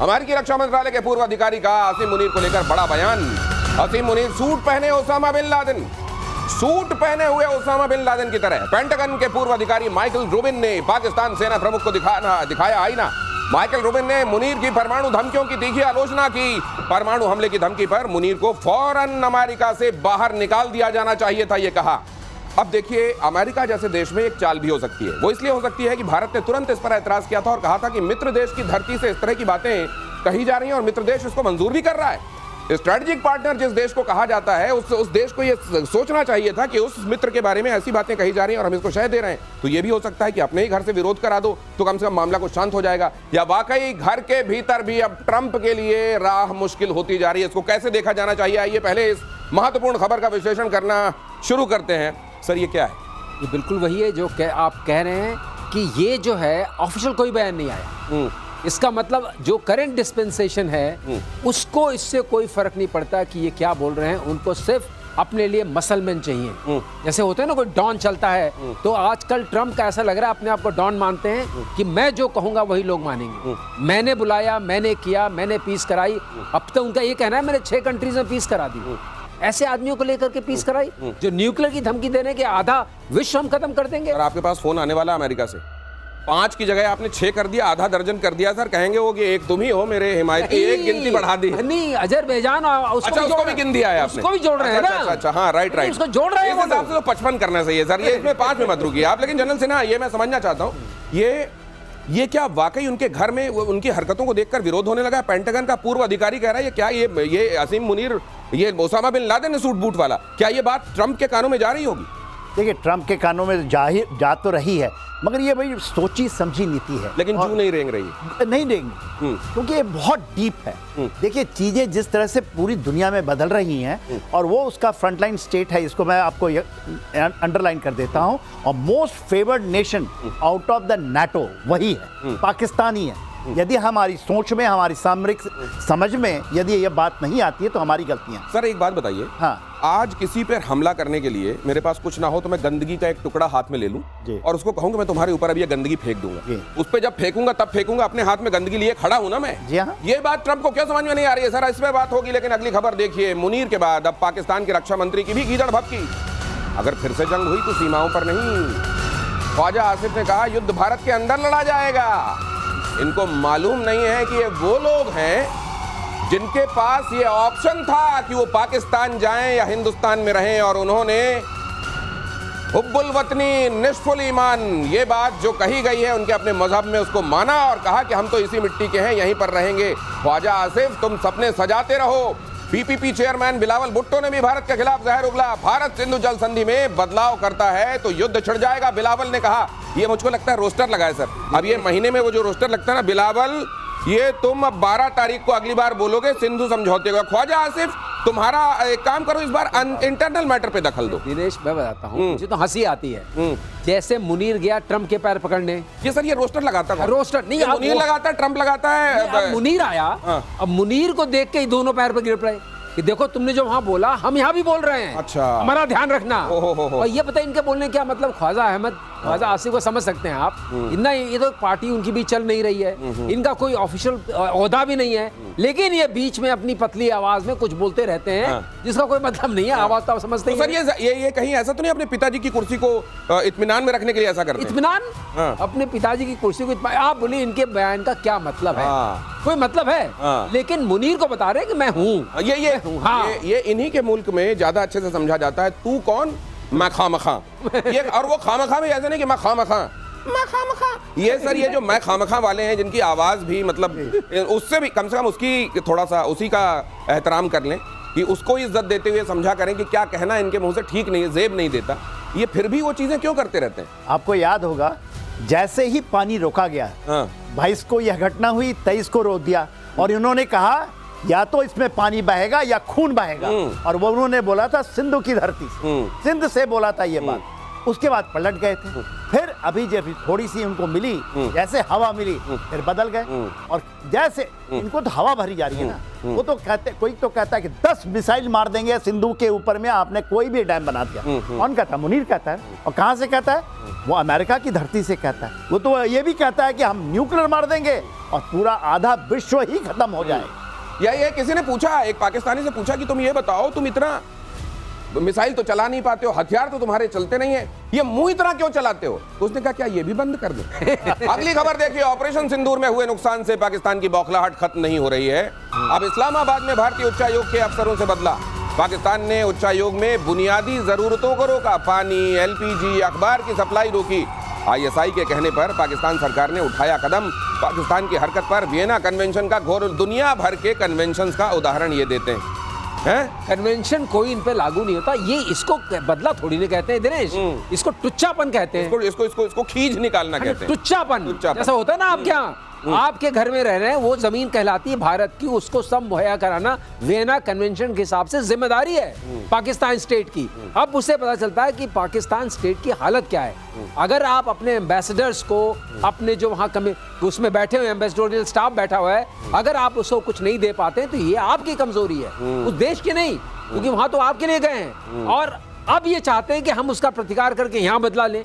अमेरिकी रक्षा मंत्रालय के पूर्व अधिकारी का असीम मुनीर को लेकर बड़ा बयान। असीम मुनीर सूट पहने ओसामा बिन लादेन, सूट पहने हुए ओसामा बिन लादेन की तरह। पेंटागन के पूर्व अधिकारी माइकल रूबिन ने पाकिस्तान सेना प्रमुख को दिखाया आईना। माइकल रूबिन ने मुनीर की परमाणु धमकियों की तीखी आलोचना की। परमाणु हमले की धमकी पर मुनीर को फौरन अमेरिका से बाहर निकाल दिया जाना चाहिए था, ये कहा। अब देखिए, अमेरिका जैसे देश में एक चाल भी हो सकती है। वो इसलिए हो सकती है कि भारत ने तुरंत इस पर ऐतराज किया था और कहा था कि मित्र देश की धरती से इस तरह की बातें कही जा रही हैं और मित्र देश इसको मंजूर भी कर रहा है। स्ट्रेटेजिक पार्टनर जिस देश को कहा जाता है उस देश को ये सोचना चाहिए था कि उस मित्र के बारे में ऐसी बातें कही जा रही हैं और हम इसको शह दे रहे हैं, तो ये भी हो सकता है कि अपने ही घर से विरोध करा दो तो कम से कम मामला को शांत हो जाएगा। या वाकई घर के भीतर भी अब ट्रंप के लिए राह मुश्किल होती जा रही है, इसको कैसे देखा जाना चाहिए? आइए पहले इस महत्वपूर्ण खबर का विश्लेषण करना शुरू करते हैं। सर, ये क्या है? ये बिल्कुल वही है जो आप कह रहे हैं कि ये जो है ऑफिशियल कोई बयान नहीं आया। इसका मतलब जो करंट डिस्पेंसेशन है उसको इससे कोई फर्क नहीं पड़ता कि ये क्या बोल रहे हैं। उनको सिर्फ अपने लिए मसलमैन चाहिए। जैसे होते हैं ना, कोई डॉन चलता है, तो आजकल ट्रम्प का ऐसा लग रहा है अपने आप को डॉन मानते हैं कि मैं जो कहूंगा वही लोग मानेंगे। मैंने बुलाया, मैंने किया, मैंने पीस कराई। अब तो उनका ये कहना है मैंने 6 कंट्रीज में पीस करा दी। ऐसे आदमियों को लेकर के पीस कराई जो न्यूक्लियर की धमकी देने के आधा विश्व हम खत्म कर देंगे। और आपके पास फोन आने वाला अमेरिका से 5 की जगह आपने 6 कर दिया, आधा दर्जन कर दिया। सर कहेंगे वो कि एक तुम ही हो मेरे हिमायती, एक गिनती बढ़ा दी। नहीं, अजरबैजान उसको भी गिन दिया है आपने, उसको भी जोड़ रहे हैं ना। अच्छा, हाँ, राइट, उसको जोड़ रहे हैं। इस हिसाब से तो 55 करना चाहिए सर, ये इसमें 5 में मत रुकिए आप। लेकिन जनरल सिन्हा, ये मैं समझना चाहता हूँ, ये क्या वाकई उनके घर में उनकी हरकतों को देखकर विरोध होने लगा? पेंटागन का पूर्व अधिकारी कह रहा है, ये क्या ये असीम मुनीर, ये ओसामा बिन लादेन ने सूट बूट वाला, क्या ये बात ट्रंप के कानों में जा रही होगी? देखिए, ट्रंप के कानों में जा तो रही है, मगर ये भाई सोची समझी नीति है। लेकिन जू नहीं रेंग रही, नहीं रेंगी, क्योंकि ये बहुत डीप है। देखिए, चीजें जिस तरह से पूरी दुनिया में बदल रही हैं और वो उसका फ्रंटलाइन स्टेट है, इसको मैं आपको अंडरलाइन कर देता हूं। और most favoured nation out of the NATO वही है, पाकिस्तान ही है। यदि हमारी सोच में, हमारी सामरिक समझ में यदि ये बात नहीं आती है तो हमारी गलतियां। सर एक बात बताइए, हाँ, आज किसी पर हमला करने के लिए मेरे पास कुछ ना हो तो मैं गंदगी का एक टुकड़ा हाथ में ले लूं और उसको कहूंगा मैं तुम्हारे ऊपर अब ये गंदगी फेंक दूंगा। उस पे जब फेंकूंगा तब फेंकूंगा, अपने हाथ में गंदगी लिए खड़ा हूं ना मैं। जी हाँ। ये बात ट्रंप को क्यों समझ में नहीं आ रही है? सर इस पे बात होगी, लेकिन अगली खबर देखिए। मुनीर के बाद अब पाकिस्तान के रक्षा मंत्री की भी गीदड़ भभकी। अगर फिर से जंग हुई तो सीमाओं पर नहीं। ख्वाजा आसिफ ने कहा युद्ध भारत के अंदर लड़ा जाएगा। इनको मालूम नहीं है कि ये वो लोग हैं जिनके पास ये ऑप्शन था कि वो पाकिस्तान जाएं या हिंदुस्तान में रहें, और उन्होंने हुब्बुल वतनी निस्फुल ईमान, ये बात जो कही गई है उनके अपने मजहब में, उसको माना और कहा कि हम तो इसी मिट्टी के हैं, यहीं पर रहेंगे। ख्वाजा आसिफ, तुम सपने सजाते रहो। पीपीपी चेयरमैन बिलावल भुट्टो ने भी भारत के खिलाफ जहर उगला। भारत सिंधु जल संधि में बदलाव करता है तो युद्ध छिड़ जाएगा, बिलावल ने कहा। ये मुझको लगता है रोस्टर लगा है सर। अब ये महीने में वो जो रोस्टर लगता है ना, बिलावल, ये तुम अब 12 तारीख को अगली बार बोलोगे सिंधु समझौते का। ख्वाजा आसिफ, तुम्हारा एक काम करो, इस बार इंटरनल मैटर पे दखल दो। दिनेश, मैं बताता हूँ, मुझे तो हंसी आती है। जैसे मुनीर गया ट्रंप के पैर पकड़ने, ये सर ये रोस्टर लगाता है। रोस्टर नहीं, मुनीर लगाता है, ट्रंप लगाता है। अब मुनीर आया, अब मुनीर को देख के दोनों पैर पर गिर पड़े कि देखो तुमने जो वहां बोला हम यहाँ भी बोल रहे हैं। अच्छा, हमारा ध्यान रखना। और ये पता है इनके बोलने क्या मतलब? ख्वाजा अहमद, ख्वाजा आसिफ को समझ सकते हैं आप। इतना ये तो पार्टी उनकी भी चल नहीं रही है, इनका कोई ऑफिशियल ओहदा भी नहीं है, लेकिन ये बीच में अपनी पतली आवाज में कुछ बोलते रहते हैं जिसका कोई मतलब नहीं है। आवाज तो आप समझते हैं। सर ये कहीं ऐसा तो नहीं अपने पिताजी की कुर्सी को इत्मीनान में रखने के लिए ऐसा करते हैं? इत्मीनान? अपने पिताजी की कुर्सी को आप बोलिए, इनके बयान का क्या मतलब है? कोई मतलब है? लेकिन मुनीर को बता रहे कि मैं हूँ, ये इन्हीं के मुल्क में ज्यादा अच्छे से समझा जाता है। तू कौन, मैं खामखा। ये और वो खामखा भी ऐसे नहीं कि मैं खामखा, ये सर ये जो मैं खामखा वाले हैं जिनकी आवाज भी मतलब उससे भी कम से कम उसकी थोड़ा सा उसी का एहतराम कर लें कि उसको इज्जत देते हुए समझा करें कि क्या कहना इनके मुंह से ठीक नहीं है, जेब नहीं देता। ये फिर भी वो चीजें क्यों करते रहते हैं? आपको याद होगा, जैसे ही पानी रोका गया, 22 को यह घटना हुई, 23 को रोक दिया, और इन्होंने कहा या तो इसमें पानी बहेगा या खून बहेगा। और वो उन्होंने बोला था सिंधु की धरती से, सिंध से बोला था ये बात। उसके बाद पलट गए थे, फिर अभी जब थोड़ी सी उनको मिली, जैसे हवा मिली, फिर बदल गए। और जैसे इनको तो हवा भरी जा रही है ना, वो तो कहते, कोई तो कहता है कि 10 मिसाइल मार देंगे सिंधु के ऊपर में, आपने कोई भी डैम बना दिया। कौन कहता है? मुनीर कहता है। और कहां से कहता है? वो अमेरिका की धरती से कहता है। वो तो ये भी कहता है कि हम न्यूक्लियर मार देंगे और पूरा आधा विश्व ही खत्म हो जाए। ये किसी ने पूछा, एक पाकिस्तानी से पूछा कि तुम ये बताओ, तुम इतना मिसाइल तो चला नहीं पाते हो, हथियार तो तुम्हारे चलते नहीं है, ये मुंह इतना क्यों चलाते हो? तो उसने कहा क्या ये भी बंद कर दो। अगली खबर देखिए, ऑपरेशन सिंदूर में हुए नुकसान से पाकिस्तान की बौखलाहट खत्म नहीं हो रही है। अब इस्लामाबाद में भारतीय उच्चायोग के अफसरों से बदला। पाकिस्तान ने उच्चायोग में बुनियादी जरूरतों को रोका, पानी, एलपीजी, अखबार की सप्लाई रोकी। आईएसआई के कहने पर पाकिस्तान सरकार ने उठाया कदम। पाकिस्तान की हरकत पर वियना कन्वेंशन का घोर, दुनिया भर के कन्वेंशन का उदाहरण ये देते हैं। कन्वेंशन कोई इन पे लागू नहीं होता। ये इसको बदला थोड़ी नहीं कहते हैं दिनेश, इसको टुच्चापन कहते हैं। इसको खींच निकालना कहते हैं। टुच्चापन जैसा होता है ना आपके यहाँ, आपके घर में रह रहे हैं, वो जमीन कहलाती है भारत की, उसको सब मुहैया कराना वियना कन्वेंशन के हिसाब से जिम्मेदारी है पाकिस्तान स्टेट की। अब उससे पता चलता है कि पाकिस्तान स्टेट की हालत क्या है। अगर आप अपने एम्बेसडर्स को, अपने जो वहाँ उसमें बैठे हुए एम्बेसडोरियल स्टाफ बैठा हुआ है, अगर आप उसको कुछ नहीं दे पाते हैं तो ये आपकी कमजोरी है, उस देश की नहीं, क्योंकि वहां तो आपके लिए गए हैं। और अब ये चाहते हैं कि हम उसका प्रतिकार करके यहाँ बदला लें।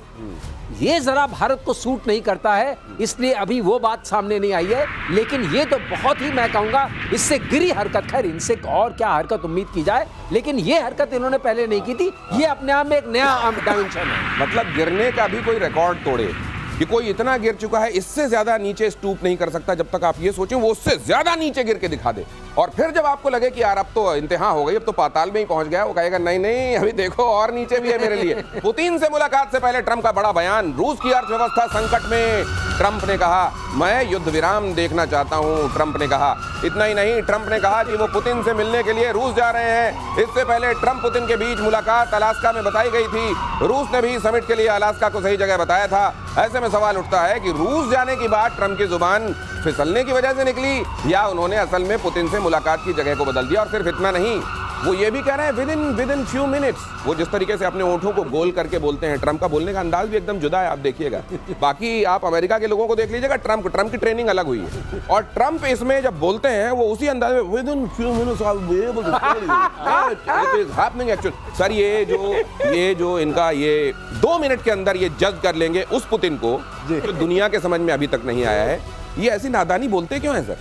ये जरा भारत को सूट नहीं करता है, इसलिए अभी वो बात सामने नहीं आई है। लेकिन ये तो बहुत ही, मैं कहूंगा, इससे गिरी हरकत। खैर, इनसे और क्या हरकत उम्मीद की जाए, लेकिन ये हरकत इन्होंने पहले नहीं की थी। ये अपने आप में एक नया डायमेंशन है। मतलब गिरने का भी कोई रिकॉर्ड तोड़े कि कोई इतना गिर चुका है, इससे ज्यादा नीचे स्टूप नहीं कर सकता। जब तक आप ये सोचें वो उससे ज्यादा नीचे गिर के दिखा दे, और फिर जब आपको लगे कि यार अब तो इंतहा हो गई, अब तो पाताल में ही पहुंच गया, वो कहेगा नहीं नहीं, अभी देखो और नीचे भी है मेरे लिए। पुतिन से मुलाकात से पहले ट्रंप का बड़ा बयान। रूस की अर्थव्यवस्था संकट में, ट्रंप ने कहा मैं युद्ध विराम देखना चाहता हूं। ट्रंप ने कहा, इतना ही नहीं, ट्रंप ने कहा कि वो पुतिन से मिलने के लिए रूस जा रहे हैं। इससे पहले ट्रंप पुतिन के बीच मुलाकात अलास्का में बताई गई थी। रूस ने भी समिट के लिए अलास्का को सही जगह बताया था। ऐसे में सवाल उठता है कि रूस जाने की बात ट्रंप की जुबान फिसलने की वजह से निकली, या उन्होंने असल में पुतिन से मुलाकात की जगह को बदल दिया। और सिर्फ इतना नहीं, वो ये भी कह रहे हैं विद इन फ्यू मिनट्स। वो जिस तरीके से अपने ओंठों को गोल करके बोलते हैं, ट्रंप का बोलने का अंदाज भी एकदम जुदा है, आप देखिएगा। बाकी आप अमेरिका के लोगों को देख लीजिएगा, ट्रंप की ट्रेनिंग अलग हुई है। और ट्रंप इसमें जब बोलते हैं वो उसी अंदाज में with in few minutes I will be able to tell you it is happening actually. Sir, ये जो इनका ये 2 मिनट के अंदर ये जज कर लेंगे उस पुतिन को, जो दुनिया के समझ में अभी तक नहीं आया है, ये ऐसी नादानी बोलते क्यों है सर?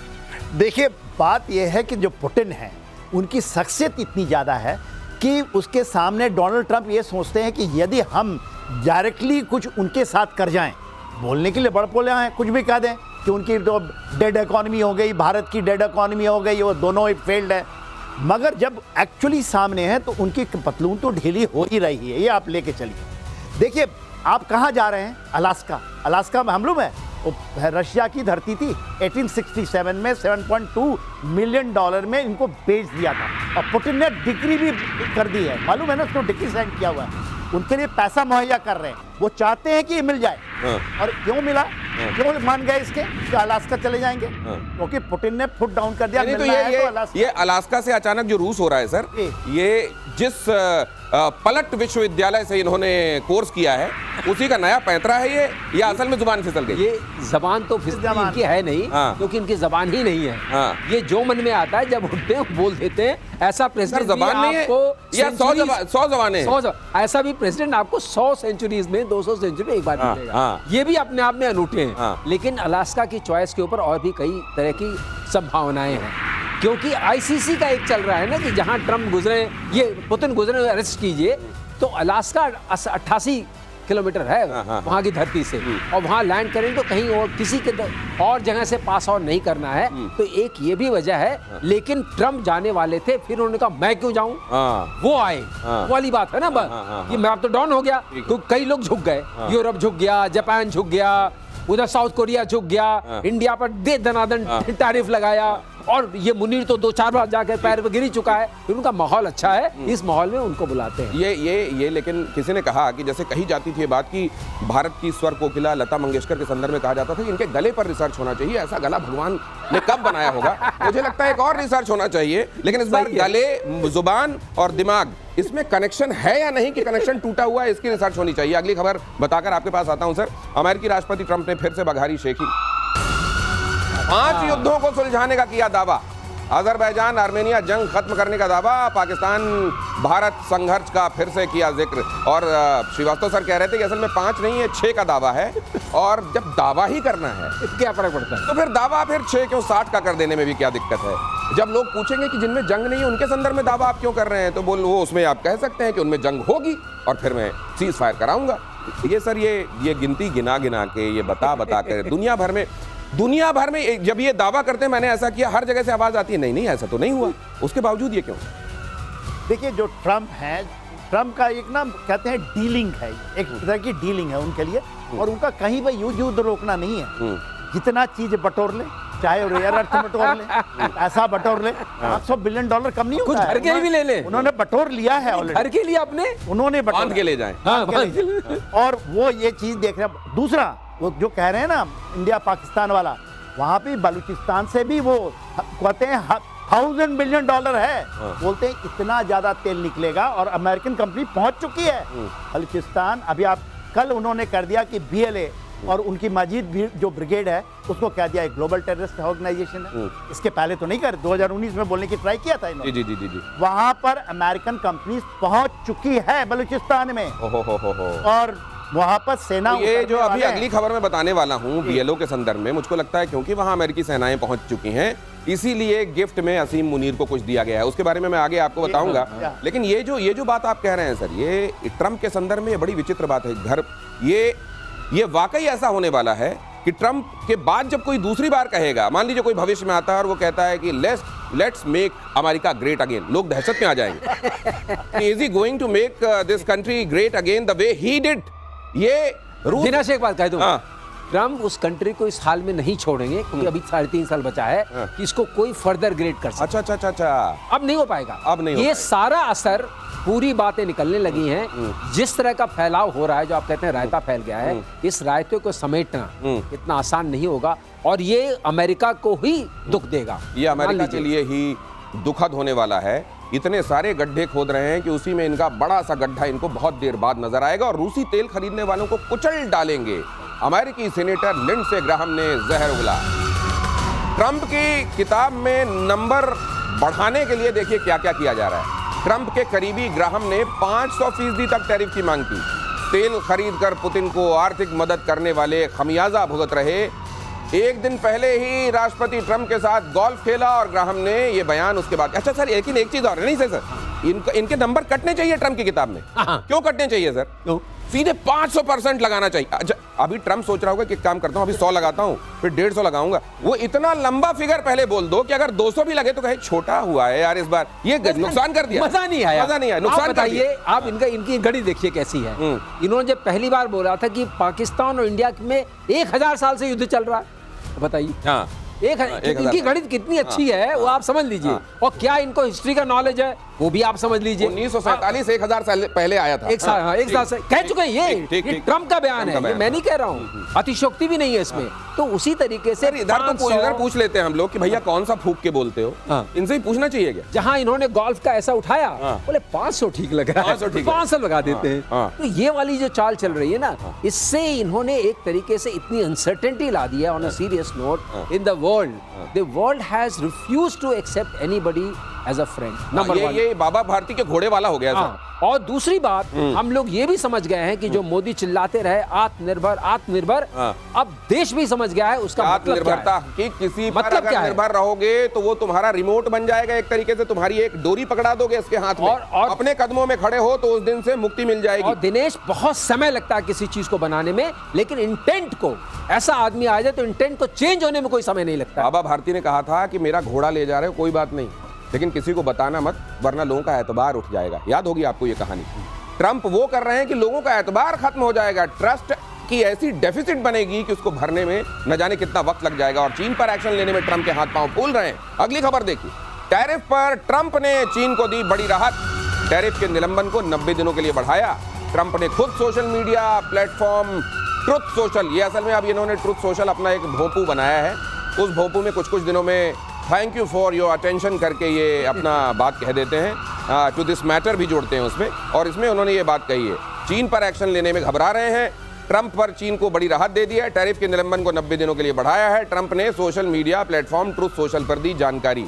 देखिए, बात यह है कि जो पुतिन है उनकी शख्सियत इतनी ज़्यादा है कि उसके सामने डोनाल्ड ट्रंप ये सोचते हैं कि यदि हम डायरेक्टली कुछ उनके साथ कर जाएं, बोलने के लिए बड़पोले हैं, कुछ भी कह दें कि उनकी तो डेड इकॉनमी हो गई, भारत की डेड इकॉनमी हो गई, वो दोनों ही फेल्ड है। मगर जब एक्चुअली सामने है तो उनकी पतलून तो ढीली हो ही रही है। ये आप लेके चलिए। देखिए, आप कहाँ जा रहे हैं? अलास्का में मालूम है, वो रशिया की धरती थी। 1867 में $7.2 मिलियन में इनको बेच दिया था, और पुतिन ने डिक्री भी कर दी है, मालूम है ना, उसको डिक्री साइन किया हुआ है। उनके लिए पैसा मुहैया कर रहे हैं, वो चाहते हैं कि ये मिल जाए। और क्यों मिला? क्यों मान गए इसके कि अलास्का चले जाएंगे? क्योंकि पुतिन ने फुट डाउन कर दिया। तो ये अलास्का से अचानक जो रूस हो रहा है सर, ये जिस पलट विश्वविद्यालय से इन्होंने कोर्स किया है उसी का नया पैंतरा है ये, या असल में जुबान फिसल गई? ये जबान तो इनकी है नहीं, क्योंकि इनकी जबान ही नहीं है। ये जो मन में आता है जब उठते हैं बोल देते हैं। ऐसा प्रेसिडेंट जबान नहीं है या 100 जबानें? ऐसा भी प्रेसिडेंट आपको 100 सेंचुरीज में 200 सेंचुरी एक बार मिलेगा। ये भी अपने आप में अनूठे हैं। लेकिन अलास्का की चॉइस के ऊपर और भी कई तरह की संभावनाएं हैं, क्योंकि आईसीसी का एक चल रहा है ना कि जहां ट्रंप गुजरे, ये पुतिन गुजरे, अरेस्ट कीजिए, तो अलास्का 88 किलोमीटर है वहां की धरती से, और वहां लैंड करें तो कहीं और किसी के और जगह से पास ऑन नहीं करना है। तो एक ये भी वजह है। लेकिन ट्रंप जाने वाले थे, फिर उन्होंने कहा मैं क्यों जाऊं, वो आए, वो वाली बात है ना। ये मैप तो डाउन हो गया, तो कई लोग झुक गए, यूरोप झुक गया, जापान झुक गया, उधर साउथ कोरिया झुक गया, इंडिया पर दे दनादन टैरिफ लगाया, और ये मुनीर तो 2-4 बार जाकर पैर पे गिर ही चुका है, फिर उनका माहौल अच्छा है, इस माहौल में उनको बुलाते हैं। ये लेकिन किसी ने कहा कि जैसे कही जाती थी ये बात कि भारत की स्वर कोकिला लता मंगेशकर के संदर्भ में कहा जाता था कि इनके गले पर रिसर्च होना चाहिए, ऐसा गला भगवान ने कब बनाया होगा। मुझे लगता है एक और रिसर्च होना चाहिए, लेकिन इस बार गले, जुबान और दिमाग, इसमें कनेक्शन है या नहीं कि कनेक्शन टूटा हुआ है, इसकी रिसर्च होनी चाहिए। अगली खबर बताकर आपके पास आता हूं सर। अमेरिकी राष्ट्रपति ट्रंप ने फिर से बघारी शेखी, 5 युद्धों को सुलझाने का किया दावा। अजरबैजान आर्मेनिया जंग खत्म करने का दावा, पाकिस्तान भारत संघर्ष का फिर से किया जिक्र। और श्रीवास्तव सर कह रहे थे कि असल में 5 नहीं है 6 का दावा है, और जब दावा ही करना है क्या फर्क पड़ता है? तो फिर दावा फिर 6 क्यों 60 का कर देने में भी क्या दिक्कत है। जब लोग पूछेंगे कि जिनमें जंग नहीं है उनके संदर्भ में दावा आप क्यों कर रहे हैं, तो बोल वो उसमें आप कह सकते हैं कि उनमें जंग होगी और फिर मैं सीज फायर कराऊंगा। ये सर ये गिनती गिना के ये बता के दुनिया भर में जब ये दावा करते हैं मैंने ऐसा किया, हर जगह से आवाज आती है नहीं ऐसा तो नहीं हुआ, उसके बावजूद ये क्यों? देखिए जो ट्रम्प है, ट्रम्प का एक ना कहते हैं डीलिंग है, एक तरह की डीलिंग है उनके लिए, और उनका कहीं पर युद्ध रोकना नहीं है। जितना चीज बटोर ले, चाहे रेयर अर्थ बटोर ले, ऐसा बटोर ले, $500 बिलियन कम नहीं होता है। कुछ घर के भी ले ले, उन्होंने बटोर लिया है ऑलरेडी। घर के लिए अपने उन्होंने बांध के ले जाए, और वो ये चीज देख रहे हैं। दूसरा वो जो कह रहे हैं ना इंडिया पाकिस्तान वाला, वहां पे बलूचिस्तान से भी वो कहते हैं $1000 बिलियन है। बोलते हैं इतना ज्यादा तेल निकलेगा, और अमेरिकन कंपनी पहुंच चुकी है बलूचिस्तान। अभी आप कल उन्होंने कर दिया कि BLA और उनकी मजीद जो ब्रिगेड है उसको कह दिया एक ग्लोबल टेररिस्ट ऑर्गेनाइजेशन है। इसके पहले तो नहीं कर, 2019 में बोलने की ट्राई किया था इन्होंने। जी। वहां पर अमेरिकन कंपनी पहुंच चुकी है बलूचिस्तान में, और वहां पर सेना, ये जो अभी अगली खबर में बताने वाला हूं BLO के संदर्भ में, मुझको लगता है क्योंकि वहां अमेरिकी सेनाएं पहुंच चुकी हैं, इसीलिए गिफ्ट में असीम मुनीर को कुछ दिया गया है। उसके बारे में मैं आगे आपको बताऊंगा। लेकिन ये जो बात आप कह रहे हैं सर, ये ट्रंप के संदर्भ में ये बड़ी विचित्र बात है। ये वाकई ऐसा होने वाला है कि ट्रंप के बाद जब कोई दूसरी बार कहेगा, मान लीजिए कोई भविष्य में आता है और वो कहता है कि let's make America great again, लोग दहशत में आ जाएंगे। Is he going to make this country great again the way he did? ये दिना से एक बात कह दूं, ट्रम्प उस कंट्री को इस हाल में नहीं छोड़ेंगे, क्योंकि अभी 3.5 साल बचा है कि इसको कोई फर्दर ग्रेड कर सके। अच्छा। अब नहीं हो पाएगा, अब नहीं ये सारा असर, पूरी बातें निकलने लगी हैं। जिस तरह का फैलाव हो रहा है, जो आप कहते हैं रायता फैल गया है, इस रायते को समेटना इतना आसान नहीं होगा, और ये अमेरिका को ही दुख देगा। ये अमेरिका के लिए ही दुखद होने वाला है। इतने सारे गड्ढे खोद रहे हैं कि उसी में इनका बड़ा सा गड्ढा इनको बहुत देर बाद नजर आएगा, और रूसी तेल खरीदने वालों को कुचल डालेंगे। अमेरिकी सीनेटर लिंडसे ग्राहम ने जहर उगला। ट्रंप की किताब में नंबर बढ़ाने के लिए देखिए क्या क्या किया जा रहा है। ट्रंप के करीबी ग्राहम ने 500% तक टैरिफ की मांग की। तेल खरीदकर पुतिन को आर्थिक मदद करने वाले खमियाजा भुगत रहे। एक दिन पहले ही राष्ट्रपति ट्रंप के साथ गोल्फ खेला और ग्राहम ने ये बयान उसके बाद। अच्छा सर, लेकिन एक चीज और नहीं सर, इनके नंबर कटने चाहिए ट्रंप की किताब में। क्यों कटने चाहिए सर? सीधे 500% लगाना चाहिए। अच्छा, अभी ट्रंप सोच रहा होगा कि काम करता हूं, अभी 100 लगाता हूं, फिर 150 लगाऊंगा। वो इतना लंबा फिगर पहले बोल दो कि अगर 200 भी लगे तो कहे छोटा हुआ है यार इस बार, ये नुकसान कर दिया, मजा नहीं आया, नुकसान बताइए आप। इनकी घड़ी देखिए कैसी है। इन्होंने जब पहली बार बोला था कि पाकिस्तान और इंडिया में 1000 साल से युद्ध चल रहा है, बताइए। हाँ, इनकी गणित कितनी अच्छी है वो आप समझ लीजिए। और क्या इनको हिस्ट्री का नॉलेज है वो भी आप समझ लीजिए। 1947 1000 साल पहले आया था। एक साल से कह चुके हैं। ये ट्रंप का बयान है, ये मैं नहीं कह रहा हूँ, अतिशोक्ति भी नहीं है इसमें। तो उसी तरीके से इधर पूछ लेते हैं हम लोग कि भैया कौन सा फूक के बोलते हो, इनसे ही पूछना चाहिए क्या। जहाँ इन्होंने गोल्फ का ऐसा उठाया, बोले 500 ठीक लग रहा है, 500 लगा देते हैं। तो ये वाली जो चाल चल रही है ना, इससे इन्होंने एक तरीके से इतनी अनसर्टेनिटी ला दी है। On a serious note, in the world has refused to accept anybody as a friend. Number 1 ये बाबा भारती के घोड़े वाला हो गया। और दूसरी बात, हम लोग ये भी समझ गए हैं कि जो मोदी चिल्लाते रहे आत्मनिर्भर, अब देश भी समझ गया है उसका आत्मनिर्भरता कि किसी पर अगर निर्भर रहोगे तो वो तुम्हारा रिमोट बन जाएगा, एक तरीके से तुम्हारी एक डोरी पकड़ा दोगे इसके हाथ में, और अपने कदमों में खड़े हो तो उस दिन से मुक्ति मिल जाएगी। और दिनेश, बहुत समय लगता है किसी चीज को बनाने में, लेकिन इंटेंट को, ऐसा आदमी आ जाए तो इंटेंट को चेंज होने में कोई समय नहीं लगता। बाबा भारती ने कहा था कि मेरा घोड़ा ले जा रहे हो कोई बात नहीं, लेकिन किसी को बताना मत, वरना लोगों का एतबार उठ जाएगा। याद होगी आपको ये कहानी। ट्रंप वो कर रहे हैं कि लोगों का एतबार खत्म हो जाएगा, ट्रस्ट की ऐसी डेफिसिट बनेगी कि उसको भरने में न जाने कितना वक्त लग जाएगा और चीन पर एक्शन लेने में ट्रंप के हाथ पांव फूल रहे हैं। अगली खबर देखिए, टैरिफ पर ट्रंप ने चीन को दी बड़ी राहत, टैरिफ के निलंबन को 90 दिनों के लिए बढ़ाया। ट्रंप ने खुद social media platform truth social, ये असल में अब इन्होंने ट्रुथ सोशल अपना एक भोंपू बनाया है, उस भोंपू में कुछ दिनों में thank you for your attention करके ये अपना बात कह देते हैं, टू दिस मैटर भी जोड़ते हैं उसमें, और इसमें उन्होंने ये बात कही है चीन पर एक्शन लेने में घबरा रहे हैं। ट्रंप पर चीन को बड़ी राहत दे दी है, टैरिफ के निलंबन को 90 दिनों के लिए बढ़ाया है। ट्रंप ने social media platform truth social पर दी जानकारी।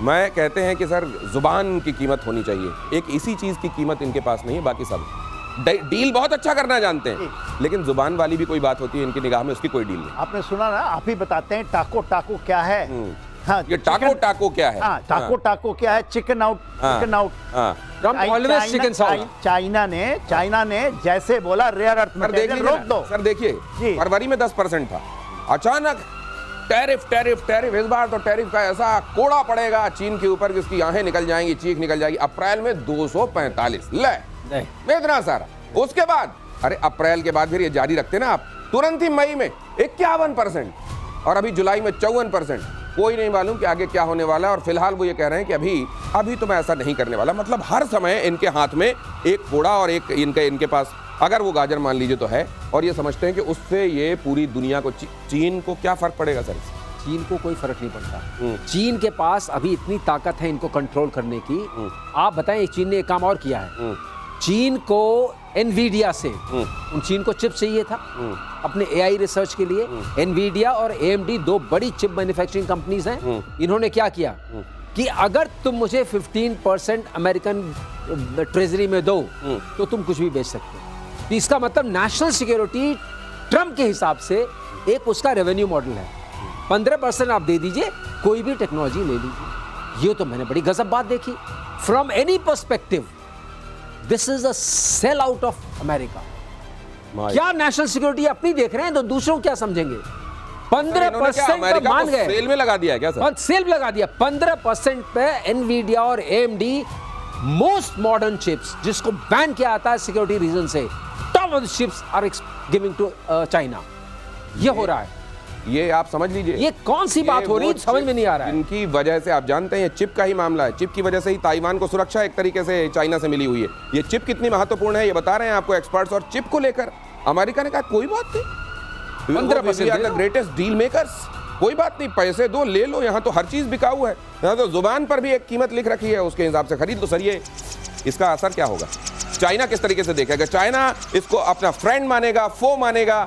मैं कहते हैं कि सर जुबान की कीमत होनी चाहिए, एक इसी चीज की कीमत इनके पास नहीं है, बाकी सब डील बहुत अच्छा करना जानते हैं, लेकिन जुबान वाली भी कोई बात होती है इनकी निगाह में, उसकी कोई डील नहीं। आपने सुना ना, आप ही बताते हैं टाको टाको क्या है। हाँ, ये टाको टाको क्या है? हाँ, टाको टाको क्या है? Chicken out, chicken out. Trump always chicken south. China ने जैसे बोला रेयर अर्थ मटेरियल रोक दो। सर देखिए, फरवरी में 10% था, अचानक टैरिफ टैरिफ टैरिफ, इस बार तो टैरिफ का ऐसा कोड़ा पड़ेगा चीन के ऊपर जिसकी आंखें निकल जाएंगी, चीख निकल जाएगी। अप्रैल में 245 ले इतना सारा। उसके बाद अरे अप्रैल के बाद फिर ये जारी रखते ना आप, तुरंत ही मई में 51% और अभी जुलाई में 54%। कोई नहीं मालूम कि आगे क्या होने वाला है, और फिलहाल वो ये कह रहे हैं कि अभी तो मैं ऐसा नहीं करने वाला। मतलब हर समय इनके हाथ में एक कोड़ा और एक इनके पास अगर वो गाजर मान लीजिए तो है, और ये समझते हैं कि उससे ये पूरी दुनिया को चीन को क्या फर्क पड़ेगा सर? चीन को कोई फर्क नहीं पड़ता। चीन के पास अभी इतनी ताकत है इनको कंट्रोल करने की। आप बताएं, चीन ने एक काम और किया है, चीन को एनवीडिया से, उन चीन को चिप चाहिए था अपने एआई रिसर्च के लिए। एनवीडिया और एएमडी 2 बड़ी चिप मैन्युफैक्चरिंग कंपनीज हैं। इन्होंने क्या किया कि अगर तुम मुझे 15% अमेरिकन ट्रेजरी में दो तो तुम कुछ भी बेच सकते हो। तो इसका मतलब नेशनल सिक्योरिटी ट्रंप के हिसाब से एक उसका रेवेन्यू मॉडल है। 15% आप दे दीजिए, कोई भी टेक्नोलॉजी ले लीजिए। ये तो मैंने बड़ी गजब बात देखी। From any perspective this is a sell out of America. क्या नेशनल सिक्योरिटी अपनी देख रहे हैं तो दूसरों क्या समझेंगे? 15% मान गए, सेल में लगा दिया क्या सर? सेल लगा दिया 15% पे एनवीडिया और एएमडी मोस्ट मॉडर्न चिप्स, जिसको बैन किया आता है सिक्योरिटी रीजन से। Top of the chips are giving to China. ये हो रहा है, ये आप समझ लीजिए। ये कौन सी बात हो रही है, समझ में नहीं आ रहा है। इनकी वजह से आप जानते हैं, ये चिप का ही मामला है। चिप की वजह से ही ताइवान को सुरक्षा एक तरीके से चाइना से मिली हुई है। ये चिप कितनी महत्वपूर्ण है ये बता रहे हैं आपको एक्सपर्ट्स, और चिप को लेकर अमेरिका ने कहा कोई बात नहीं, 15% ग्रेटेस्ट डील मेकर्स, कोई बात नहीं, पैसे दो ले लो, यहाँ तो हर चीज बिकाऊ है, यहाँ तो जुबान पर भी एक कीमत लिख रखी है, उसके हिसाब से खरीद लो। सर ये इसका असर क्या होगा? चाइना किस तरीके से देखेगा? चाइना इसको अपना फ्रेंड मानेगा, फो मानेगा,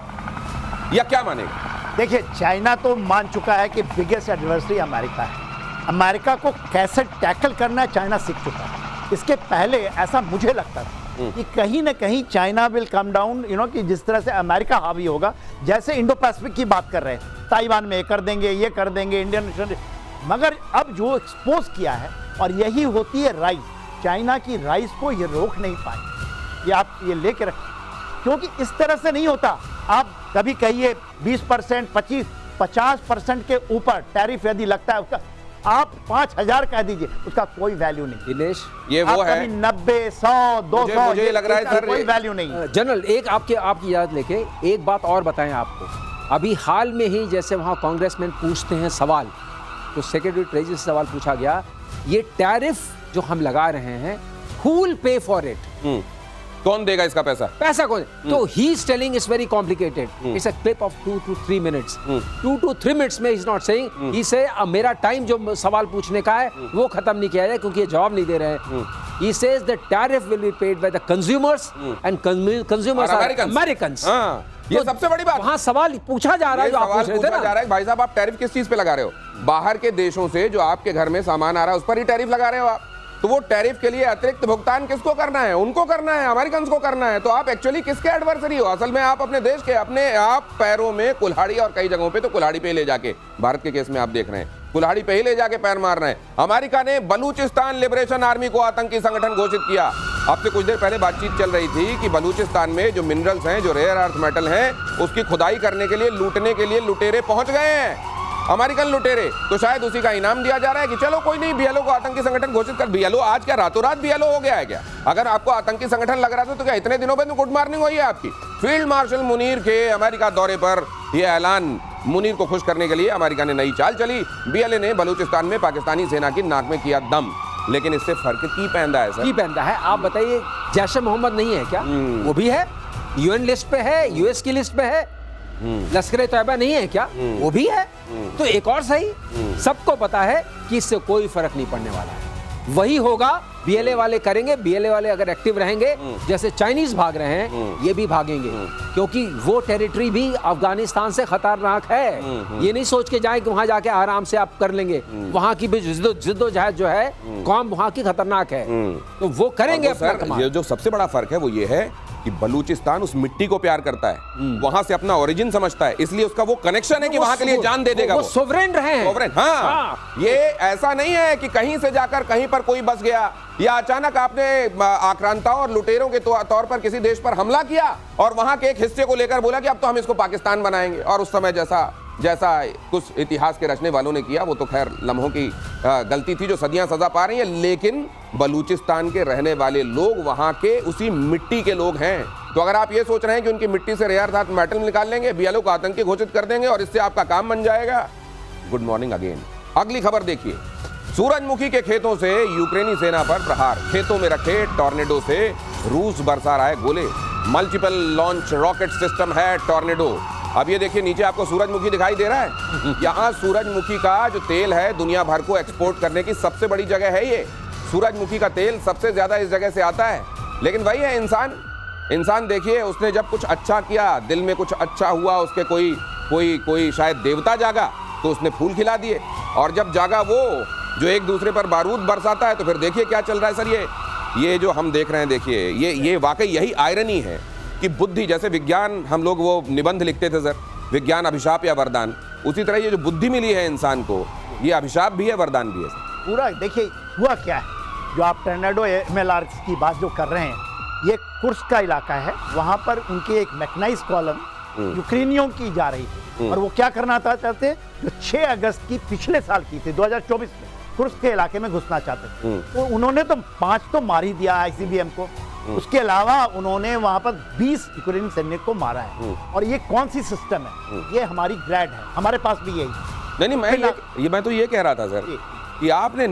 या क्या मानेगा? देखिए, चाइना तो मान चुका है कि बिगेस्ट एडवर्सरी अमेरिका है। अमेरिका को कैसे टैकल करना है चाइना सीख चुका है। इसके पहले ऐसा मुझे लगता था कि कहीं ना कहीं चाइना विल कम डाउन, कि जिस तरह से अमेरिका हावी होगा, जैसे इंडो पैसिफिक की बात कर रहे हैं, ताइवान में ये कर देंगे इंडियन, मगर अब जो एक्सपोज किया है, और यही होती है राइज, चाइना की राइज को ये रोक नहीं पाए। ये आप ये लेके रखें, क्योंकि इस तरह से नहीं होता। आप कभी कहिए 20%, 50% के ऊपर टैरिफ यदि लगता है उसका, आप 5000 कह दीजिए, उसका कोई वैल्यू नहीं। दिनेश, ये वो है 90, 100, 200, मुझे लग रहा है सर कोई वैल्यू नहीं। जनरल, एक आपकी याद लेके एक बात और बताएं आपको। अभी हाल में ही जैसे वहाँ कांग्रेसमैन पूछते हैं सवाल, तो सेक्रेटरी ट्रेजरी से सवाल पूछा गया, ये टैरिफ जो हम लगा रहे हैं, who will pay for it? कौन देगा इसका पैसा कौन? तो he is telling it's very complicated. It's a clip of 2 to 3 minutes। 2 to 3 minutes में इज नॉट सेइंग, ही से मेरा टाइम जो सवाल पूछने का है वो खत्म नहीं किया जाए क्योंकि ये जवाब नहीं दे रहे हैं। He says the tariff will be paid by the consumers, and consumers are Americans. ये सबसे बड़ी बात, वहाँ सवाल पूछा जा रहा है, जो आप पूछ रहे थे ना भाई साहब, आप टैरिफ किस चीज पे लगा रहे हो? बाहर के देशों से जो आपके घर में सामान आ रहा है उस पर ही टैरिफ लगा रहे हो आप। तो वो टैरिफ के लिए अतिरिक्त भुगतान किसको करना है? उनको करना है, अमेरिकन्स को करना है। तो आप एक्चुअली किसके एडवर्सरी हो? असल में आप अपने देश के, अपने आप पैरों में कुल्हाड़ी, और कई जगहों पे तो कुल्हाड़ी पे ले जाके, भारत के केस में आप देख रहे हैं, कुल्हाड़ी पे ही ले जाके पैर मार रहे हैं। अमेरिका ने बलूचिस्तान लिबरेशन आर्मी को आतंकी संगठन घोषित किया। अब से कुछ देर पहले बातचीत चल रही थी कि बलूचिस्तान में जो मिनरल्स हैं, जो रेयर अर्थ मेटल हैं, उसकी खुदाई करने के लिए, लूटने के लिए लुटेरे पहुंच गए हैं। अमेरिकन लुटेरे, तो शायद उसी का इनाम दिया जा रहा है कि चलो कोई नहीं, बीएलओ को आतंकी संगठन घोषित कर। बीएलओ आज क्या रातों रात बीएलओ हो गया है क्या? अगर आपको आतंकी संगठन लग रहा था तो क्या इतने दिनों में गुड मॉर्निंग हुई है आपकी? फील्ड मार्शल मुनीर के अमेरिका दौरे पर यह ऐलान, मुनीर को खुश करने के लिए अमेरिका ने नई चाल चली। बीएलए ने बलूचिस्तान में पाकिस्तानी सेना की नाक में किया दम, लेकिन इससे फर्क की पैंदा है सर? की पैंदा है। आप बताइए, जैश ए मोहम्मद नहीं है क्या? वो भी है, यूएन लिस्ट पे है, यूएस की लिस्ट पे है। लश्कर तैयबा नहीं है क्या? वो भी है। तो एक और सही, सबको पता है कि इससे कोई फर्क नहीं पड़ने वाला है। वही होगा, बीएलए वाले करेंगे। बीएलए वाले अगर एक्टिव रहेंगे, जैसे चाइनीज भाग रहे हैं, ये भी भागेंगे, क्योंकि वो टेरिटरी भी अफगानिस्तान से खतरनाक है। ये नहीं सोच के जाए कि वहां जाके आराम से आप कर लेंगे। वहां की भी जिद्दोजहद जो है, कौम वहां की खतरनाक है, तो वो करेंगे अपना कमाल। ये जो सबसे बड़ा फर्क है वो ये है कि बलूचिस्तान उस मिट्टी को प्यार करता है, वहां से अपना ओरिजिन समझता है, इसलिए उसका वो कनेक्शन है कि वहां के लिए जान दे देगा। वो सोवरेन रहे हैं। सोवरेन, हाँ। ये ऐसा नहीं है कि कहीं से जाकर कहीं पर कोई बस गया, या अचानक आपने आक्रांताओं और लुटेरों के तौर पर किसी देश पर हमला किया और वहां के एक हिस्से को लेकर बोला कि अब तो हम इसको पाकिस्तान बनाएंगे। और उस समय जैसा कुछ इतिहास के रचने वालों ने किया, वो तो खैर लम्हों की गलती थी जो सदियां सजा पा रही है, लेकिन बलूचिस्तान के रहने वाले लोग वहां के उसी मिट्टी के लोग हैं। तो अगर आप ये सोच रहे हैं कि उनकी मिट्टी से रेयर धातु मेटल निकाल लेंगे, बीएलओ को आतंकी घोषित कर देंगे और इससे आपका काम बन जाएगा, गुड मॉर्निंग अगेन। अगली खबर देखिए, सूरजमुखी के खेतों से यूक्रेनी सेना पर प्रहार, खेतों में रखे टॉर्नेडो से रूस बरसा रहा है गोले। मल्टीपल लॉन्च रॉकेट सिस्टम है टॉर्नेडो। अब ये देखिए, नीचे आपको सूरजमुखी दिखाई दे रहा है। यहाँ सूरजमुखी का जो तेल है, दुनिया भर को एक्सपोर्ट करने की सबसे बड़ी जगह है ये। सूरजमुखी का तेल सबसे ज्यादा इस जगह से आता है। लेकिन वही है इंसान देखिए, उसने जब कुछ अच्छा किया, दिल में कुछ अच्छा हुआ, उसके कोई शायद देवता जागा, तो उसने फूल खिला दिए। और जब जागा वो जो एक दूसरे पर बारूद बरसाता है, तो फिर देखिए क्या चल रहा है सर। ये जो हम देख रहे हैं, देखिए ये वाकई यही आयरनी है कि बुद्धि, जैसे विज्ञान हम लोग वो निबंध लिखते थे सर, विज्ञान अभिशाप या वरदान, उसी तरह ये जो बुद्धि मिली है इंसान को, ये अभिशाप भी है, वरदान भी है सर। पूरा देखिए हुआ क्या है, जो आप टर्नेडो एमएलआर की बात जो कर रहे हैं, ये कुर्स्क का इलाका है। वहाँ पर उनकी एक मैकेनाइज कॉलम यूक्रेनियों की जा रही थी, और वो क्या करना चाहते, जो 6 अगस्त की पिछले साल की थी 2024 में, कुर्स्क के इलाके में घुसना चाहते थे। तो उन्होंने तो 5 तो मार ही दिया आईसीबीएम को। उसके अलावा उन्होंने वहां पर 20 यूक्रेनी सैनिक को मारा है। और ये कौन सी सिस्टम है? ये हमारी ग्रैड है, हमारे पास भी यही। नहीं, मैं तो ये कह रहा था सर कि आपने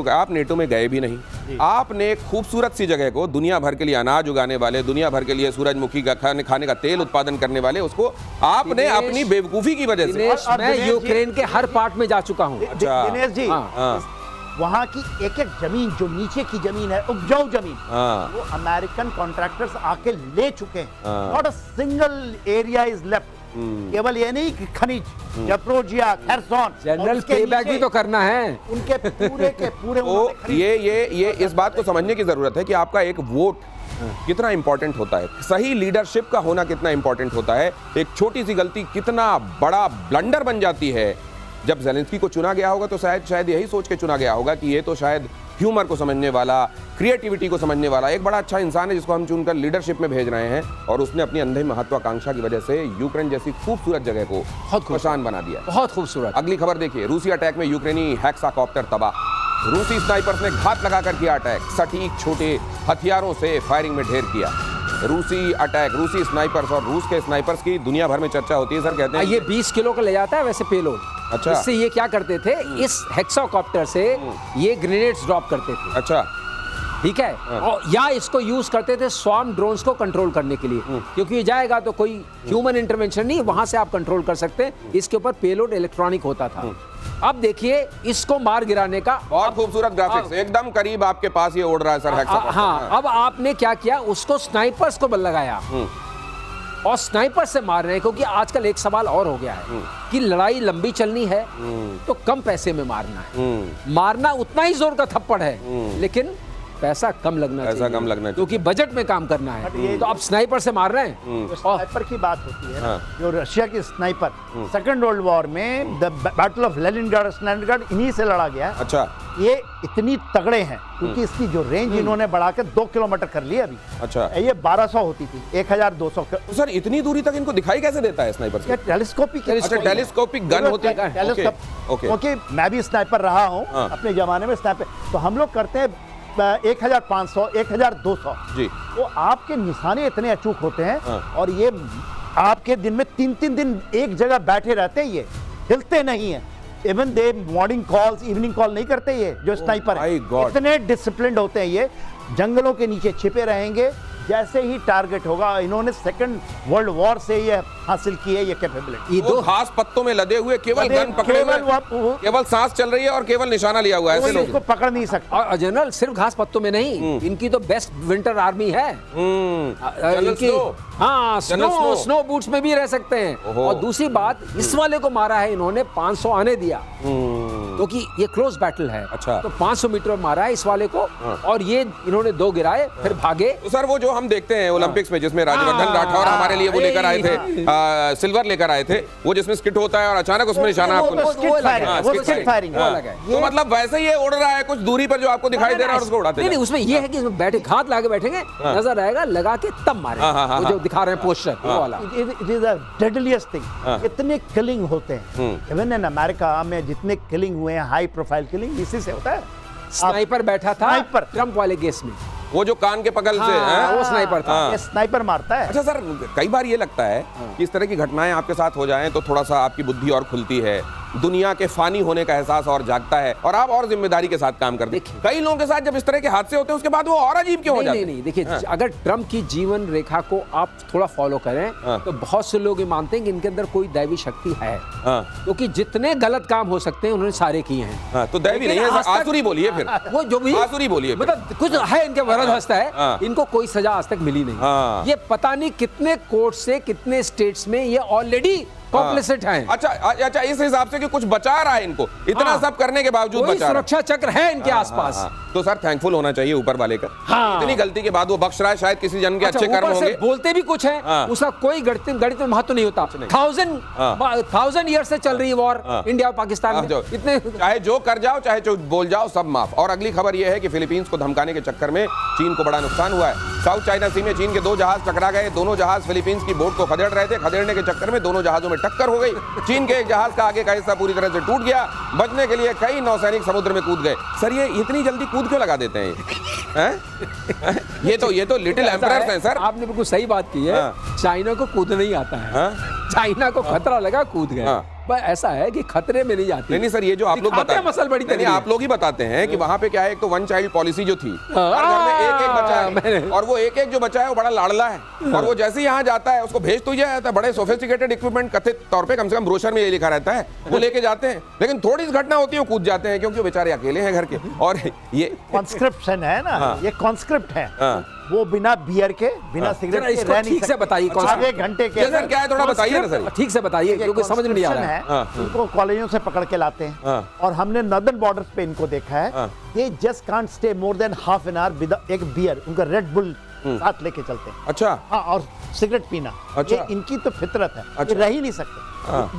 आप नेटो में गए भी नहीं। आपने एक खूबसूरत सी जगह को, दुनिया भर के लिए अनाज उगाने वाले, दुनिया भर के लिए सूरजमुखी का खाने का तेल उत्पादन करने वाले, उसको आपने अपनी बेवकूफी की वजह से। मैं यूक्रेन के हर पार्ट में जा चुका हूँ दिनेश जी। वहाँ की एक जमीन, जो नीचे की जमीन है, उपजाऊ जमीन, वो अमेरिकन कॉन्ट्रैक्टर्स आके ले चुके हैं। Not a single area is left. केवल ये नहीं कि खनिज, जप्रोजिया, खेरसोन, जनरल पेबैक भी तो करना है उनके पूरे के पूरे। ये इस बात को समझने की जरूरत है कि आपका एक वोट कितना इंपॉर्टेंट होता है, सही लीडरशिप का होना कितना इंपॉर्टेंट होता है। एक छोटी सी गलती कितना बड़ा ब्लंडर बन जाती है। जब ज़ेलेंस्की को चुना गया होगा तो शायद यही सोच के चुना गया होगा कि ये तो शायद ह्यूमर को समझने वाला, क्रिएटिविटी को समझने वाला एक बड़ा अच्छा इंसान है, जिसको हम चुनकर लीडरशिप में भेज रहे हैं। और उसने अपनी अंधे महत्वाकांक्षा की वजह से यूक्रेन जैसी खूबसूरत जगह को बहुत आसान बना दिया, बहुत खूबसूरत। अगली खबर देखिए, रूसी अटैक में यूक्रेनी हेक्साकॉप्टर तबाह। रूसी स्नाइपर्स ने घात लगाकर किया अटैक, सटीक छोटे हथियारों से फायरिंग में ढेर किया। रूसी अटैक, रूसी स्नाइपर्स और रूस के स्नाइपर्स की दुनिया भर में चर्चा होती है सर। कहते हैं ये 20 किलो का ले जाता है वैसे पेलोड। अच्छा। इससे ये क्या करते थे, इस हेक्साकॉप्टर से ये ग्रेनेड्स ड्रॉप करते थे। अच्छा, ठीक है। और या इसको यूज करते थे स्वार्म ड्रोन्स को कंट्रोल करने के लिए, क्योंकि ये जाएगा तो कोई ह्यूमन इंटरवेंशन नहीं, वहां से आप कंट्रोल कर सकते हैं। इसके ऊपर पेलोड इलेक्ट्रॉनिक होता था। अब देखिए इसको मार गिराने का बहुत खूबसूरत ग्राफिक्स, एकदम करीब आपके पास ये उड़ रहा है सर हेक्साकॉप्टर। हाँ, अब आपने क्या किया, उसको स्नाइपर्स को बल लगाया और स्नाइपर से मार रहे हैं। क्योंकि आजकल एक सवाल और हो गया है कि लड़ाई लंबी चलनी है तो कम पैसे में मारना है। मारना उतना ही जोर का थप्पड़ है, लेकिन पैसा कम लगना पैसा चाहिए, कम लगना चाहिए। क्योंकि बजट में काम करना बट है। ये तो अब स्नाइपर से मार रहे हैं। जो स्नाइपर की बात होती है ना, हाँ। जो रशिया की स्नाइपर सेकंड वर्ल्ड वॉर में द बैटल ऑफ लेनिनग्राड इन्हीं से लड़ा गया है। अच्छा ये इतनी तगड़े हैं क्योंकि इसकी जो रेंज इन्होंने बढ़ा के 2 किलोमीटर कर ली अभी। अच्छा। ये 1200 होती थी, 1200 तो सर इतनी दूरी तक इनको दिखाई कैसे देता है स्नाइपर से? टेलीस्कोपिक अच्छा टेलीस्कोपिक गन होती है। ओके। क्योंकि मैं भी स्नाइपर रहा हूँ हाँ। अपने जमाने में स्नाइपर, तो हम लोग करते हैं 1500 1200 जी। तो आपके निशाने इतने अचूक होते हैं हाँ। और ये आपके दिन में 3-3 दिन एक जगह बैठे रहते हैं, ये हिलते नहीं है। Even they morning calls evening call नहीं करते ये जो स्नाइपर my है, God। इतने डिसिप्लिन्ड होते हैं ये, जंगलों के नीचे छिपे रहेंगे, जैसे ही टारगेट होगा। इन्होंने सेकंड वर्ल्ड वॉर से ये हासिल की है ये कैपेबिलिटी। ये वो दो घास पत्तों में लदे हुए केवल गन पकड़े हुए, केवल सांस चल रही है और केवल निशाना लिया हुआ है, ऐसे कोई लोग। इसको पकड़ नहीं सकता। और जनरल सिर्फ घास पत्तों में नहीं, इनकी तो बेस्ट विंटर आर्मी है। जनरल इनकी स्नो। हाँ जनरल स्नो स्नो बूट्स में भी रह सकते हैं। ओहो। और दूसरी बात, इस वाले को मारा है इन्होंने 500 आने दिया, क्योंकि ये क्लोज बैटल है। अच्छा। तो 500 मीटर में मारा है इस वाले को, और ये इन्होंने 2 गिराए फिर भागे। तो सर वो जो हम देखते हैं ओलंपिक्स में जिसमें राजवर्धन राठौर हमारे लिए वो लेकर आए थे, सिल्वर लेकर आए थे, वो जिसमें स्किट होता है और अचानक उसमें निशाना आपको। तो मतलब वैसे ही ये उड़ रहा है कुछ दूरी पर जो आपको दिखाई दे रहा है और उसको उड़ाते नहीं हैं। उसमें ये है कि इसमें बैठे हाथ लाके बैठेंगे, नजर आएगा, लगा के तब मारे। हाँ, वो जो दिखा रहे हैं पोस्टर वो वाला। It is the deadliest thing. इतने किलिंग होते हैं इवन इन अमेरिका में, जितने किलिंग हुए हैं हाई प्रोफाइल किलिंग इसी से होता है। स्नाइपर बैठा था स्नाइपर। ट्रम्प वाले केस में, वो जो कान के पगल से हाँ, हैं? वो स्नाइपर था। हाँ। ये स्नाइपर मारता है। अच्छा सर, कई बार ये लगता है कि इस तरह की घटनाएं आपके साथ हो जाएं तो थोड़ा सा आपकी बुद्धि और खुलती है, दुनिया के फानी होने का एहसास और जागता है और आप और जिम्मेदारी के साथ काम करते हैं। कई लोगों के साथ जब इस तरह के हादसे होते हैं उसके बाद वो और अजीब क्यों हो जाते हैं? नहीं देखिए, अगर ट्रम्प की जीवन रेखा को आप थोड़ा फॉलो करें तो बहुत से लोग ये मानते हैं कि इनके अंदर कोई दैवी शक्ति है, क्योंकि जितने गलत काम हो सकते हैं उन्होंने सारे किए हैं। तो दैवी नहीं है, आसुरी बोलिए फिर। वो जो भी आसुरी बोलिए फिर। मतलब कुछ है इनके वरद हस्त है, इनको कोई सजा आज तक मिली नहीं। ये पता नहीं कितने कोर्ट से कितने स्टेट्स में ये ऑलरेडी कॉम्प्लिसिट हैं। अच्छा इस हिसाब से कि कुछ बचा रहा है इनको, इतना सब करने के बावजूद बचा रहा है। सुरक्षा चक्र है इनके आसपास। तो सर थैंकफुल होना चाहिए ऊपर वाले का। हाँ। इतनी गलती के बाद वो बख्श रहा है, शायद किसी जन के अच्छे कर्म होंगे। बोलते भी कुछ है, उसका कोई गणित में महत्व नहीं होता। 1000 ईयर से चल रही वॉर इंडिया और पाकिस्तान में, इतने चाहे जो कर जाओ चाहे जो बोल जाओ सब माफ। और अगली खबर यह है कि फिलीपींस को धमकाने के चक्कर में चीन को बड़ा नुकसान हुआ है। साउथ चाइना सी में चीन के 2 जहाज टकरा गए। दोनों जहाज फिलीपींस की बोट को खदेड़ रहे थे। खदेड़ने के चक्कर में दोनों जहाजों में टक्कर हो गई। चीन के एक जहाज का आगे का हिस्सा पूरी तरह से टूट गया। बचने के लिए कई नौसैनिक समुद्र में कूद गए। सर ये इतनी जल्दी कूद क्यों लगा देते हैं? ये तो लिटिल एम्परर्स हैं सर। आपने बिल्कुल सही बात की है। चाइना को कूदना नहीं आता है। चाइना को खतरा लगा, कूद गए। पर ऐसा है कि खतरे में नहीं जाती। नहीं सर, ये जो आप लोग बताते हैं मसल बड़ी नहीं, आप लोग ही बताते हैं कि वहां पे क्या है, एक तो 1 चाइल्ड पॉलिसी जो थी, हर घर में एक बच्चा है, और वो एक जो बच्चा है वो बड़ा लाडला है, और वो जैसे ही यहाँ जाता है उसको भेज तो दिया जाता है। बड़े सोफिस्टिकेटेड इक्विपमेंट कथित तौर पे, कम से कम ब्रोशर में ये लिखा रहता है, वो लेके जाते हैं। लेकिन थोड़ी सी घटना होती है वो कूद जाते हैं, क्योंकि वो बेचारे अकेले हैं घर के। और ये कॉन्स्क्रिप्शन है ना, ये कॉन्स्क्रिप्ट है, वो बिना बियर के, बिना सिगरेट के रह नहीं ठीक से बताइए। आधे घंटे के सर क्या है, थोड़ा बताइए ना सर। ठीक से बताइए, क्योंकि समझ में नहीं आ रहा है। इनको कॉलेजों से पकड़ के लाते हैं, और हमने नॉर्दर्न बॉर्डर्स पे इनको देखा है, ये just can't stay more than half an hour with एक बियर, उनका रेड बुल साथ लेके चलते हैं। अच्छा। हाँ, और सिगरेट पीना, अच्छा। ये इनकी तो फितरत है। अच्छा। ये रह ही नहीं सकते।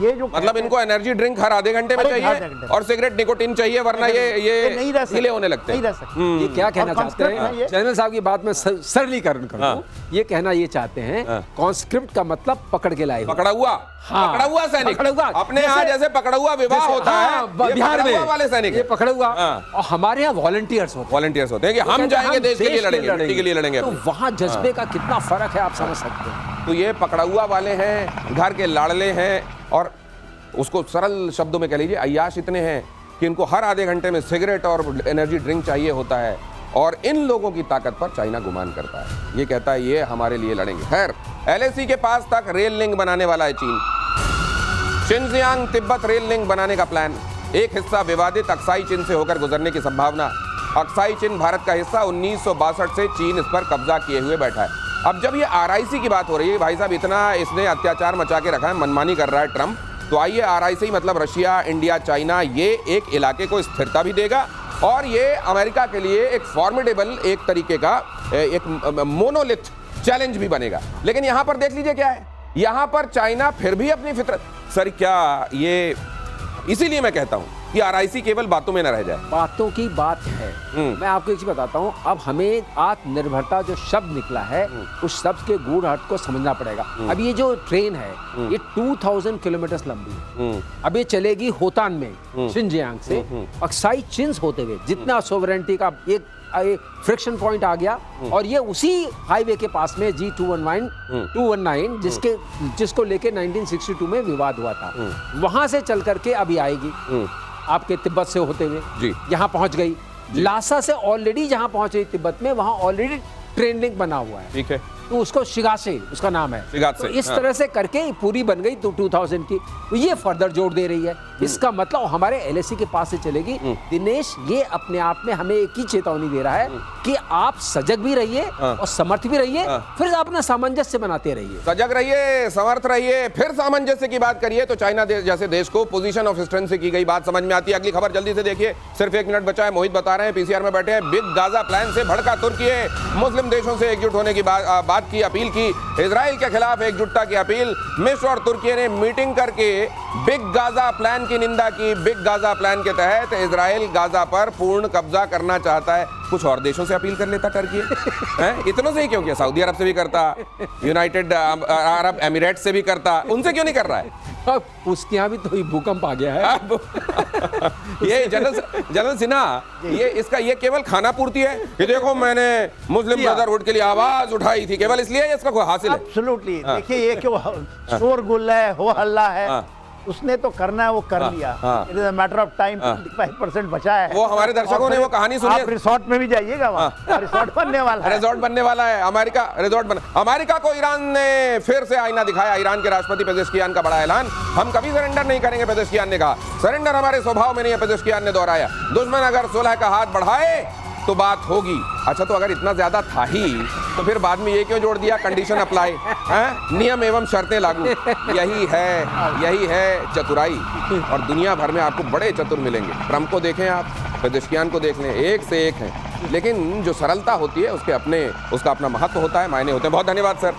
ये जो मतलब इनको एनर्जी ड्रिंक हर आधे घंटे में चाहिए, और सिगरेट निकोटीन चाहिए, वरना ये नहीं रह सकते, गीले होने लगते हैं। नहीं रह सकते। ये क्या कहना चाहते हैं, हैं, जनरल साहब की बात में सरलीकरण करूं, ये कहना ये चाहते हैं कॉन्स्क्रिप्ट का मतलब पकड़ के लाए, पकड़ा हुआ। हाँ, पकड़ा हुआ सैनिक, पकड़ा हुआ। अपने यहाँ जैसे पकड़ा हुआ विवाह होता है, बिहार में वाले सैनिक ये पकड़ा हुआ, और हमारे यहाँ वॉलंटियर्स होते हैं कि हम जाएंगे देश के लिए लड़ेंगे, मिट्टी के लिए लड़ेंगे। तो वहाँ जज्बे का कितना फर्क है आप समझ सकते हैं। तो ये पकड़ा हुआ वाले हैं, घर के लाडले हैं, और उसको सरल शब्दों में कह लीजिए अय्याश इतने हैं कि इनको हर आधे घंटे में सिगरेट और एनर्जी ड्रिंक चाहिए होता है। और इन लोगों की ताकत पर चाइना गुमान करता है, ये कहता है ये हमारे लिए लड़ेंगे। खैर, LAC के पास तक रेल लिंक बनाने वाला है चीन। शिनजियांग तिब्बत रेल लिंक बनाने का प्लान, एक हिस्सा विवादित अक्साई चिन से होकर गुजरने की संभावना। अक्साई चिन भारत का हिस्सा, 1962 से चीन इस पर कब्जा किए हुए बैठा है। अब जब ये RIC की बात हो रही है, भाई साहब इतना इसने अत्याचार मचा के रखा है, मनमानी कर रहा है ट्रंप, तो आइए RIC मतलब रशिया, इंडिया, चाइना, ये एक इलाके को स्थिरता भी देगा और ये अमेरिका के लिए एक फॉर्मिडेबल एक तरीके का एक मोनोलिथ चैलेंज भी बनेगा। लेकिन यहां पर देख लीजिए क्या है, यहां पर चाइना फिर भी अपनी फितरत, सर क्या ये, इसीलिए मैं कहता हूं कि आरआईसी केवल बातों में न रह जाए। बातों की बात है। मैं आपको एक चीज बताता हूँ, अब हमें आत्मनिर्भरता जो शब्द निकला है उस शब्द के गूढ़ अर्थ को समझना पड़ेगा। अब ये जो ट्रेन है ये 2000 किलोमीटर लंबी है। अब ये चलेगी होतान में शिनजियांग से अक्साई चिंस होते हुए, जितना सोवरेंटी का एक फ्रिक्शन पॉइंट आ गया, और ये उसी हाईवे के पास में G219 जिसको लेके 1962 में विवाद हुआ था, वहां से चल करके अभी आएगी आपके तिब्बत से होते हुए यहाँ पहुंच गई। लासा से ऑलरेडी जहां पहुंच रही तिब्बत में, वहां ऑलरेडी ट्रेन लिंक बना हुआ है, ठीक है, तो उसको शिगासे उसका नाम है, तो इस तरह से करके पूरी बन गई तो 2000 की, तो ये फर्दर जोड़ दे रही है। इसका मतलब हमारे एलएसी के पास से चलेगी। दिनेश, ये अपने आप में हमें एक ही चेतावनी दे रहा है कि आप सजग भी रहिए और समर्थ भी रहिए, फिर अपना सामंजस्य बनाते रहिए। सजग रहिए, समर्थ रहिए, फिर सामंजस्य की बात करिए तो चाइना जैसे देश को पोजीशन ऑफ स्ट्रेंथ से की गई बात समझ में आती है। अगली खबर जल्दी से देखिए, सिर्फ 1 मिनट बचा है। मोहित बता रहे हैं पीसीआर में बैठे हैं, बिग गाजा प्लान से भड़का तुर्की, मुस्लिम देशों से एकजुट होने की बात की, अपील की, इजराइल के खिलाफ एकजुटता की अपील। मिस्र और तुर्की ने मीटिंग करके बिग गाजा प्लान की निंदा की। बिग गाजा प्लान के तहत इजराइल गाजा पर पूर्ण कब्जा करना चाहता है। कुछ और देशों से अपील कर लेता टर्की हैं, इतनों से ही क्यों किया? सऊदी अरब से भी करता, यूनाइटेड अरब एमिरेट्स से भी करता, उनसे क्यों नहीं कर रहा है? अब उसके यहाँ भी तो भूकंप आ गया है। ये जनरल सिन्हा, ये केवल खाना पूर्ति है कि देखो मैंने मुस्लिम ब्रदरहुड के लिए आवाज उठाई थी, केवल इसलिए इसका कोई हासिल है? एब्सोल्युटली। देखिए ये क्यों शोरगुल है, हो हल्ला है, उसने तो करना है, वो कर लिया। It is a matter of time. 25% बचा है। वो हमारे दर्शकों ने वो कहानी सुनी है। आप रिसोर्ट में भी जाइएगा, वहाँ रिसोर्ट बनने वाला है। रिसोर्ट बनने वाला है, अमेरिका रिसोर्ट अमेरिका को ईरान ने फिर से आईना दिखाया। ईरान के राष्ट्रपति पेजेश्कियान का बड़ा ऐलान, हम कभी सरेंडर नहीं करेंगे, पेजेश्कियान ने कहा। सरेंडर हमारे स्वभाव में नहीं है, पेजेश्कियान ने दोहराया। दुश्मन अगर सुलह का हाथ बढ़ाए तो बात होगी। अच्छा, तो अगर इतना ज्यादा था ही तो फिर बाद में ये क्यों जोड़ दिया, कंडीशन अप्लाई, नियम एवं शर्तें लागू। यही है चतुराई, और दुनिया भर में आपको बड़े चतुर मिलेंगे। ट्रंप को देखें आप, पेजेश्कियान को देख लें, एक से एक हैं, लेकिन जो सरलता होती है उसका अपना महत्व होता है, मायने होते हैं। बहुत धन्यवाद सर।